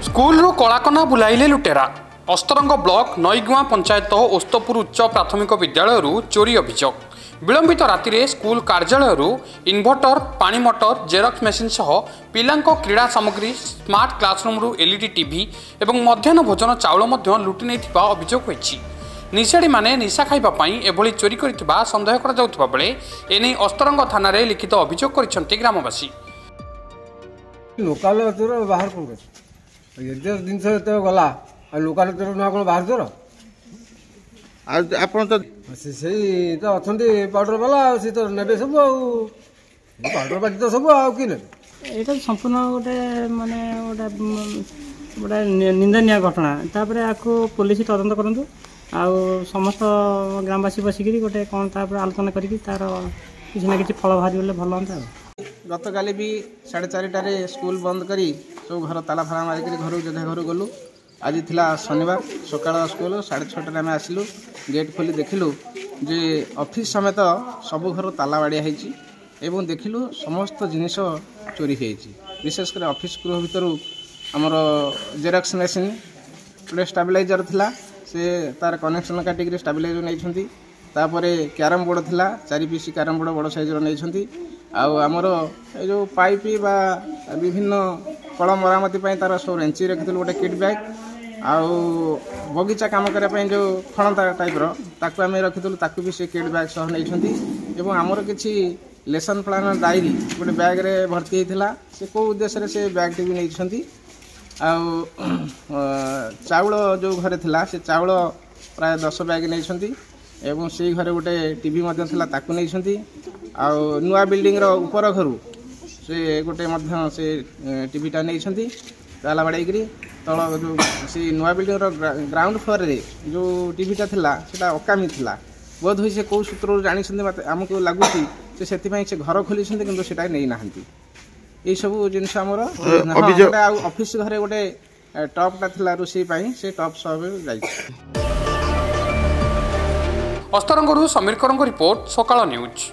School कलाकना बुलाइले लुटेरा। अस्तरंग block नईगुआ panchayat ओस्तपुर उच्च प्राथमिक विद्यालय चोरी अभियोग। विलंबित राति रे स्कूल कार्यालय इन्भर्टर पानी मोटर जेरक्स मेसीन सह पिलांको क्रीड़ा सामग्री स्मार्ट क्लासरूम एलईडी टीवी एवं मध्याह्न भोजन चाउल लुटि नहीं अभियोग होईछि। निशाड़ी माने निशा खाइबा एभली चोरी करिथिबा संदेह करा जाउथबा बेले एने अस्तरंग थाना रे लिखित अभियोग करिसेंति ग्रामवासी। लोकल चोर बाहर कोन एते दिन से तो गला लोकल चोर न कोन बाहर चोर आपण तो से तो अछंती पाउडर वाला से तो नेबे सब पाउडर बाकी तो सब आ कि ने एटा संपूर्ण गोटे माने गोटे निंदनीय घटना। तापर आको पुलिस तदंत करंतु आ समस्त ग्रामवासी बसिकी गोटे कौन आलोचना करी तार किसी ना कि फल बाहरी गले भल हाँ। गत काली भी 4:30 स्कूल बंद करी सब घर ताला फाला मारिक घर जेधा घर गलु। आज थिला शनिवार सकाळ स्कूल 6:30 आम आसलु गेट खोली देखिलु जे ऑफिस समेत सब घर ताला बाड़िया होईची एवं देखिलु समस्त जिनिस चोरी होईची। विशेषकर ऑफिस गृह भितर आमर जेरक्स मेसीन गोटे स्टेबलाइजर थिला से तार कनेक्शन काटिक स्टेबलाइजर नहीं। तापरे कैरम बोर्ड थिला 4 पीस कैरम बोर्ड बड़ साइजर नहीं। आमर जो पाइप बा विभिन्न कल मरामती तार सब रेंची रखी गोटे किट बैग आउ बगीचा काम करने जो खणता टाइप ताकू आम रखी भी से किट बैग सह नहीं। आमर किसी लेसन प्लान डायरी गोटे बैग रे भर्ती होता से कौ उद्देश्य से बैग टी भी नहीं। चाउल जो घरे थिला से चाउल प्राय 10 बैग नहीं एवं से घरे गोटे टीवी ताकू नहीं। नुआ बिल्डिंग रो ऊपर घर से गोटे से टीवीटा नहीं ताला बाड़ाई तल जो से नुआ बिल्डिंग रो ग्राउंड फ्लोर रे जो टीवीटा थिला सेटा अकामी थिला बोध हुई से कौ सूत्र जानी आमको लगुच से घर खोली कि सेटा नहीं नाहंती। ये सब जिनस आमर ऑफिस घरे गोटे टपटा थिला रोषे से टप सब जाई। अस्तरंगरू समीर करंग रिपोर्ट सकाळ न्यूज।